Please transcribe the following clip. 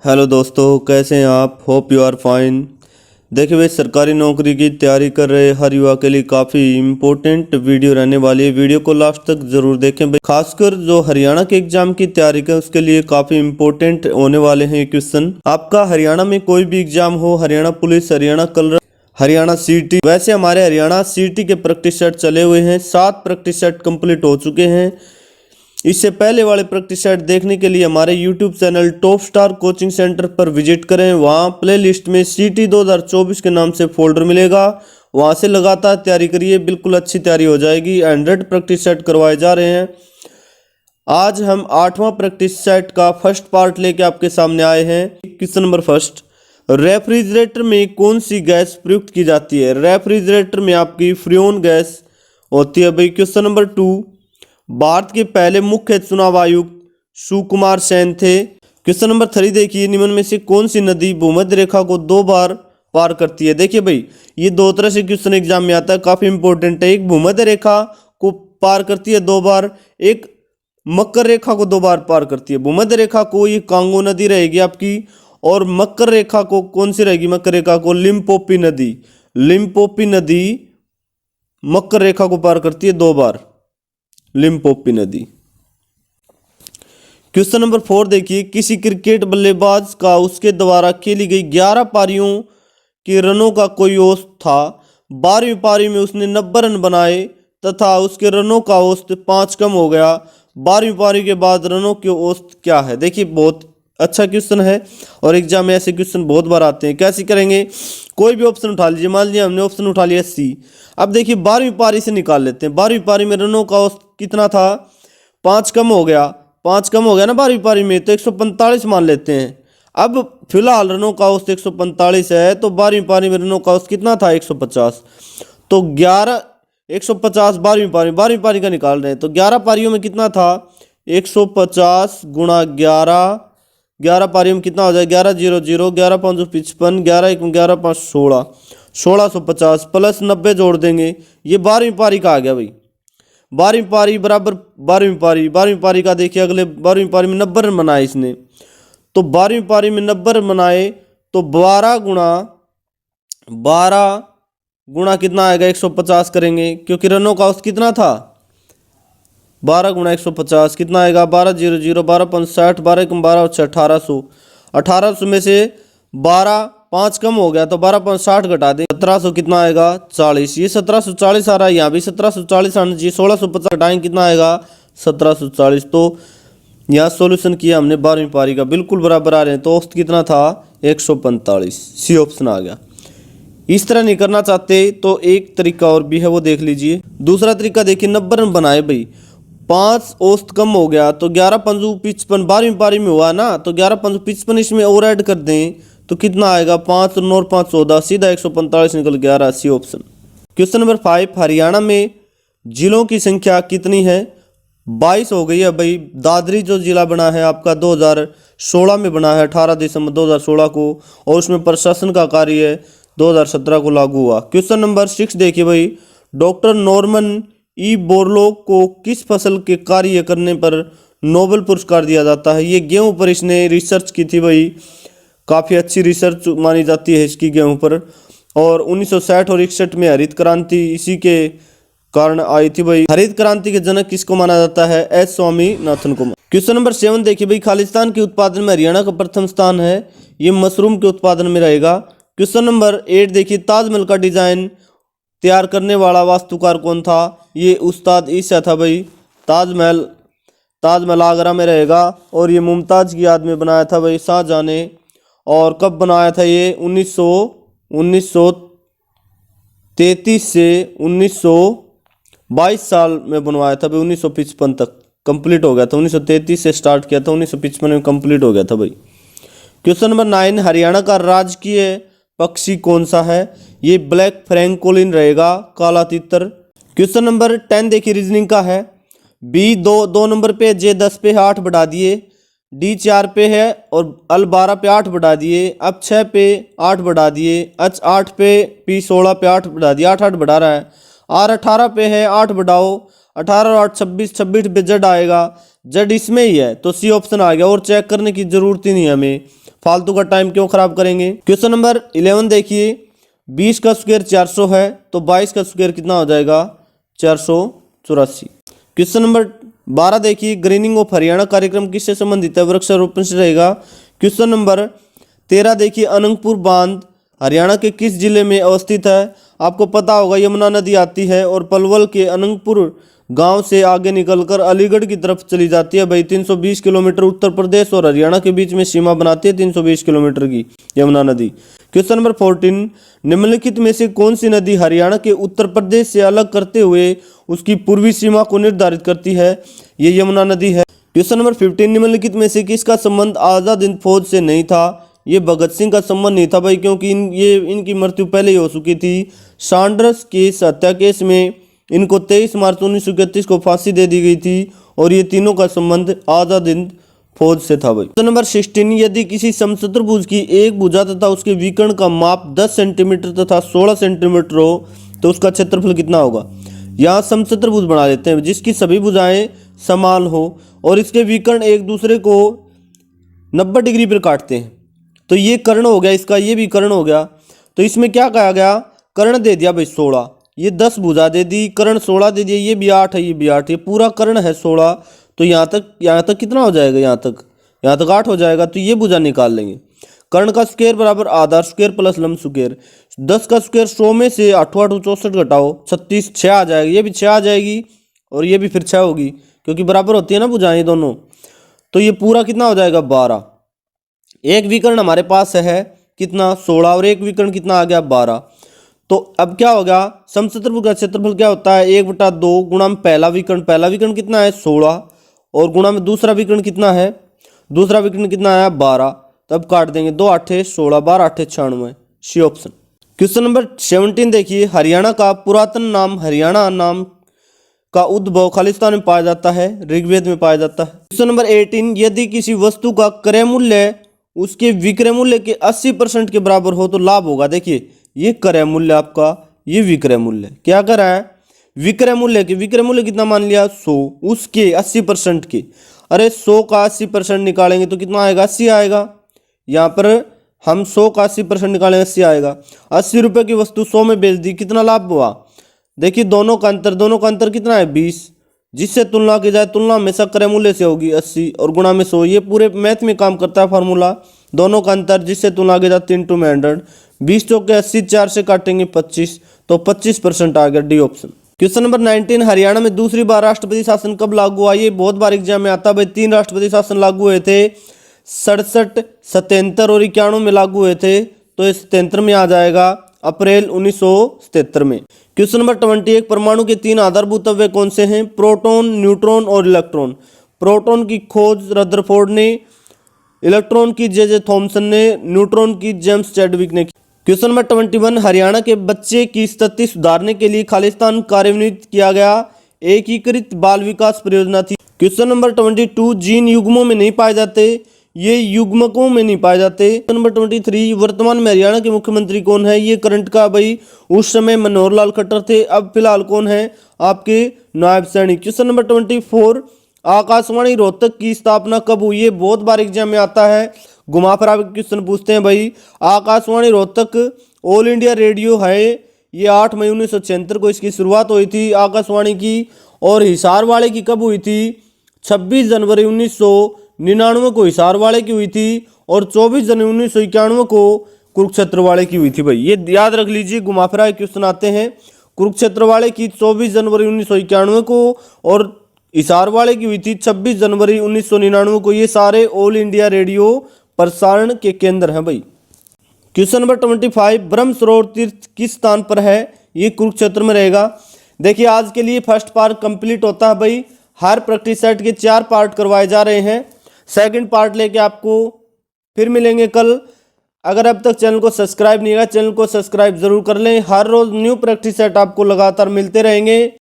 Hello दोस्तों, कैसे हैं आप। Hope you are fine. देखिए भाई, सरकारी नौकरी की तैयारी कर रहे हर युवा के लिए काफ़ी इम्पोर्टेंट वीडियो रहने वाली है। वीडियो को लास्ट तक ज़रूर देखें भाई। खासकर जो हरियाणा के एग्जाम की तैयारी कर उसके लिए काफ़ी इम्पोर्टेंट होने वाले हैं क्वेश्चन। आपका हरियाणा में कोई भी एग्जाम हो, हरियाणा पुलिस, हरियाणा कलर, हरियाणा सीटी, वैसे हमारे हरियाणा सीटी के प्रैक्टिस सेट चले हुए हैं। 7 प्रैक्टिस सेट कंप्लीट हो चुके हैं। इससे पहले वाले प्रैक्टिस सेट देखने के लिए हमारे YouTube channel top star coaching centre पर विजिट करें। वहाँ प्लेलिस्ट में सीटी 2024 के नाम से फोल्डर मिलेगा, वहाँ से लगातार तैयारी करिए, बिल्कुल अच्छी तैयारी हो जाएगी। 100 प्रैक्टिस सेट करवाए जा रहे हैं। आज हम 8वां प्रैक्टिस सेट का फर्स्ट पार्ट लेके आपके सामने आए हैं। क्वेश्चन नंबर फर्स्ट, रेफ्रिजरेटर में कौन सी गैस प्रयुक्त की जाती है। रेफ्रिजरेटर में आपकी फ्रियोन गैस होती है भाई। क्वेश्चन नंबर 2, भारत के पहले मुख्य चुनाव आयुक्त सुकुमार सेन थे। क्वेश्चन नंबर 3 देखिए, निम्न में से कौन सी नदी भूमध्य रेखा को 2 बार पार करती है। देखिए भाई, ये 2 तरह से क्वेश्चन एग्जाम में आता है, काफी इंपॉर्टेंट है। एक भूमध्य रेखा को पार करती है 2 बार, एक मकर रेखा को 2 बार पार करती है। भूमध्य रेखा को ये कांगो नदी रहेगी आपकी, और मकर रेखा को कौन सी रहेगी, मकर रेखा को लिम्पोपी नदी। लिम्पोपी नदी मकर रेखा को पार करती है 2 बार, लिम्पोपी नदी। क्वेश्चन नंबर 4 देखिए, किसी क्रिकेट बल्लेबाज का उसके द्वारा खेली गई 11 पारियों के रनों का कोई औसत था। 12वीं पारी में उसने 90 रन बनाए तथा उसके रनों का औसत 5 कम हो गया। 12वीं पारी के बाद रनों के औसत क्या है। देखिए, बहुत अच्छा क्वेश्चन है और एग्जाम में ऐसे क्वेश्चन बहुत बार आते हैं। कैसे करेंगे, कोई भी ऑप्शन उठा लीजिए। मान लीजिए हमने ऑप्शन उठा लिया सी। अब देखिए 12वीं पारी से निकाल लेते हैं। 12वीं पारी में रनों का औसत कितना था, 5 कम हो गया। 5 कम हो गया ना 12वीं पारी में, तो 145 मान लेते हैं। अब फिलहाल रनों का औसत 145 है, तो 12वीं पारी में रनों का औसत कितना था, 150। तो 150 12वीं पारी का निकाल रहे हैं, तो 11 पारियों में कितना था, 150 गुणा 11 पारियों में कितना हो जाए, 11 0 0, 11 5 55, 11 1 11 5 16, 1650 प्लस 90 जोड़ देंगे, ये 12वीं पारी का आ गया भाई। 12वीं पारी बराबर 12वीं पारी का देखिए, अगले 12वीं पारी में 90 रन बनाए इसने, तो 12वीं पारी में 90 रन बनाए, तो 12 गुणा कितना आएगा, 150 करेंगे, क्योंकि रनों का औसत कितना था, 12 गुणा 150 कितना आएगा, 12 0 0, 12 5 60, 12 1 12 1800। 1800 में से 12 5 कम हो गया, तो 12 5 60 घटा दें, 1700 कितना आएगा, 40। ये 1740 आ रहा है, यहाँ भी 1740 आना चाहिए। 1650 घटाएंगे कितना आएगा, 1740। तो यहाँ सॉल्यूशन किया हमने 12वीं पारी का, बिल्कुल बराबर आ रहे हैं। तो औसत कितना था, 145। सी ऑप्शन आ गया। इस तरह नहीं करना चाहते तो एक तरीका और भी है, वो देख लीजिए। दूसरा तरीका देखिए, 90 रन बनाए भाई, 5 औसत कम हो गया, तो 11 5 55, 12वीं पारी में हुआ ना, तो 11 5 55 इसमें और ऐड कर दें तो कितना आएगा, 5 9 5 14, सीधा 145 निकल गया। 80 ऑप्शन। क्वेश्चन नंबर 5, हरियाणा में जिलों की संख्या कितनी है, 22 हो गई है भाई। दादरी जो जिला बना है आपका 2016 में बना है, 18 दिसंबर 2016 को, और उसमें प्रशासन का कार्य 2017 को लागू हुआ। क्वेश्चन नंबर 6 देखिए भाई, डॉक्टर नॉर्मन ई बोरलॉग को किस फसल के कार्य करने पर नोबेल पुरस्कार दिया जाता है। ये गेहूं पर इसने रिसर्च की थी भाई, काफ़ी अच्छी रिसर्च मानी जाती है इसकी गेहूं पर। और 1960 और 61 में हरित क्रांति इसी के कारण आई थी भाई। हरित क्रांति के जनक किसको माना जाता है, एस स्वामीनाथन को। क्वेश्चन नंबर 7 देखिए भाई, खालिस्तान के उत्पादन में हरियाणा का प्रथम स्थान है, ये मशरूम के उत्पादन में रहेगा। क्वेश्चन नंबर 8 देखिए, ताजमहल का डिजाइन तैयार करने वाला वास्तुकार कौन था, ये उस्ताद ईसा था भाई। ताजमहल आगरा में रहेगा, और ये मुमताज़ की याद में बनाया था भाई शाहजहां ने। और कब बनाया था ये, 1933 से 1922 साल में बनवाया था भाई। 1955 तक कंप्लीट हो गया था, 1933 से स्टार्ट किया था, 1955 में कंप्लीट हो गया था भाई। क्वेश्चन नंबर 9, हरियाणा का राजकीय पक्षी कौन सा है, ये ब्लैक फ्रैंकोलिन रहेगा, काला तितर। क्वेश्चन नंबर 10 देखिए, रीजनिंग का है। बी 2 नंबर पे, जे 10 पे है, 8 बढ़ा दिए, डी 4 पे है, और अल 12 पे 8 बढ़ा दिए, अब 6 पे 8 बढ़ा दिए, एच 8 पे, पी 16 पे 8 बढ़ा दिए, 8 8 बढ़ा रहा है। आर 18 पे है, 8 बढ़ाओ, 18 और 8 26, 26 पे जेड आएगा, जेड इसमें ही है तो सी ऑप्शन आ गया। और चेक करने की जरूरत ही नहीं है हमें, फालतू का टाइम क्यों खराब करेंगे। क्वेश्चन नंबर 11 देखिए, 20 का स्क्वायर 400 है तो 22 का स्क्वायर कितना हो जाएगा 484। क्वेश्चन नंबर 12 देखिए, ग्रीनिंग ऑफ हरियाणा कार्यक्रम किससे संबंधित है, वृक्षारोपण से रहेगा। क्वेश्चन नंबर 13 देखिए, अनंगपुर बांध हरियाणा के किस जिले में अवस्थित है। आपको पता होगा यमुना नदी आती है और पलवल के अनंगपुर गांव से आगे निकलकर अलीगढ़ की तरफ चली जाती है भाई। 320 किलोमीटर उत्तर प्रदेश और हरियाणा के बीच में सीमा बनाती है 320 किलोमीटर की यमुना नदी। क्वेश्चन नंबर 14, निम्नलिखित में से कौन सी नदी हरियाणा के उत्तर प्रदेश से अलग करते हुए उसकी पूर्वी सीमा को निर्धारित करती है, ये यमुना नदी है। क्वेश्चन नंबर 15, निम्नलिखित में से किसका संबंध आजाद हिंद फौज से नहीं था, ये भगत सिंह का संबंध नहीं था भाई, क्योंकि इनकी मृत्यु पहले ही हो चुकी थी। सैंडर्स केस हत्या केस में इनको 23 मार्च 1931 को फांसी दे दी गई थी और ये तीनों का संबंध आजाद हिंद फौज से था भाई। क्वेश्चन नंबर 16, यदि किसी समचतुर्भुज की एक भुजा तथा उसके विकर्ण का माप 10 सेंटीमीटर तथा 16 सेंटीमीटर हो तो उसका क्षेत्रफल कितना होगा। यहाँ समचतुर्भुज बना लेते हैं जिसकी सभी भुजाएं समान हो और इसके विकर्ण एक दूसरे को 90 डिग्री पर काटते हैं। तो ये कर्ण हो गया इसका, ये भी कर्ण हो गया। तो इसमें क्या कहा गया, कर्ण दे दिया भाई 16, ये 10 भुजा दे दी, कर्ण 16 दे दिया, ये भी 8 है, ये भी 8, ये पूरा कर्ण है 16। तो यहाँ तक कितना हो जाएगा, यहाँ तक 8 हो जाएगा। तो ये भुजा निकाल लेंगे। कर्ण का स्क्वायर बराबर आधार स्क्वायर प्लस लंब स्क्वायर। 10 का स्क्वायर 100 में से 8 8 64 घटाओ 36, 6 आ जाएगा, ये भी 6 आ जाएगी और ये भी फिर 6 होगी क्योंकि बराबर होती है ना भुजाएं दोनों। तो ये पूरा कितना हो जाएगा 12। एक विकर्ण हमारे पास है कितना 16 और एक विकर्ण कितना आ गया 12। तो अब क्या होगा, समचतुर्भुज का क्षेत्रफल क्या होता है 1/2 गुणा में पहला विकर्ण कितना है 16 और गुणा में दूसरा विकर्ण कितना है 12। तब काट देंगे 2 8 16 12 8 96, सी ऑप्शन। क्वेश्चन नंबर 17 देखिए, हरियाणा का पुरातन नाम हरियाणा नाम का उद्भव खालिस्तान में पाया जाता है, ऋग्वेद में पाया जाता है। क्वेश्चन नंबर 18, यदि किसी वस्तु का क्रय मूल्य उसके विक्रय मूल्य के 80% के बराबर हो तो लाभ होगा। देखिए ये क्रय मूल्य आपका, ये विक्रय मूल्य क्या कर रहा है, विक्रय मूल्य कितना मान लिया 100, उसके 80% के। अरे 100 का 80% निकालेंगे तो कितना आएगा 80 आएगा। यहाँ पर हम 100 का 80% निकालेंगे 80 आएगा। 80 रुपये की वस्तु 100 में बेच दी, कितना लाभ हुआ। देखिए दोनों का अंतर कितना है 20, जिससे तुलना की जाए, तुलना हमेशा क्रय मूल्य से होगी 80 और गुणा में 100। ये पूरे मैथ में काम करता है फार्मूला। दोनों का अंतर जिससे तुलना की जाए 3 2 में 100, 20 चौके 80, 4 से काटेंगे 25 तो 25% आ गया, D option. Question number 19, Haryana में दूसरी बार राष्ट्रपति शासन कब लागू हुआ। ये बहुत बार एग्जाम में आता है भाई। 3 राष्ट्रपति शासन लागू हुए थे, 67, 77 और 91 में लागू हुए थे। तो इस 77 में आ जाएगा अप्रैल 1977 में। क्वेश्चन नंबर 21, परमाणु के 3 आधारभूत अवयव कौन से हैं, प्रोटॉन, न्यूट्रॉन और इलेक्ट्रॉन। प्रोटॉन की खोज रदरफोर्ड ने, इलेक्ट्रॉन की जे थॉमसन ने, न्यूट्रॉन की जेम्स चैडविक ने। क्वेश्चन नंबर 21, हरियाणा के बच्चे की स्थिति सुधारने के लिए खालिस्तान कार्यान्वित किया गया एकीकृत बाल विकास परियोजना थी। क्वेश्चन नंबर 22, जीन युग्मों में नहीं पाए जाते, ये युग्मकों में नहीं पाए जाते। क्वेश्चन नंबर 23, वर्तमान में हरियाणा के मुख्यमंत्री कौन है। ये करंट का भाई, उस समय मनोहर लाल खट्टर थे, अब फिलहाल कौन है आपके नायब सैनिक। क्वेश्चन नंबर 24, आकाशवाणी रोहतक की स्थापना कब हुई। ये बहुत बार एग्जाम में आता है, घुमा फिरा क्वेश्चन पूछते हैं भाई। Akashvani Rohtak all India radio है, ये 8 मई 1976 को इसकी शुरुआत हुई थी आकाशवाणी की। और हिसार वाले की कब हुई थी, 26 जनवरी 1999 को हिसार वाले की हुई थी और 24 जनवरी 1991 को कुरुक्षेत्र वाले की हुई थी भाई। ये याद रख लीजिए, घुमा फिरा क्वेश्चन आते हैं। कुरुक्षेत्र वाले की 24 जनवरी 1991 को और हिसार वाले की हुई थी 26 जनवरी 1999 को। ये सारे ऑल इंडिया रेडियो प्रसारण के केंद्र हैं भाई। क्वेश्चन नंबर 25, ब्रह्म सरोवर तीर्थ किस स्थान पर है। ये कुरुक्षेत्र में रहेगा। देखिए आज के लिए फर्स्ट पार्ट कंप्लीट होता है भाई। हर प्रैक्टिस सेट के 4 पार्ट करवाए जा रहे हैं। सेकंड पार्ट लेके आपको फिर मिलेंगे कल। अगर अब तक चैनल को सब्सक्राइब नहीं किया, चैनल को सब्सक्राइब जरूर कर लें। हर रोज न्यू प्रैक्टिस सेट आपको लगातार मिलते रहेंगे।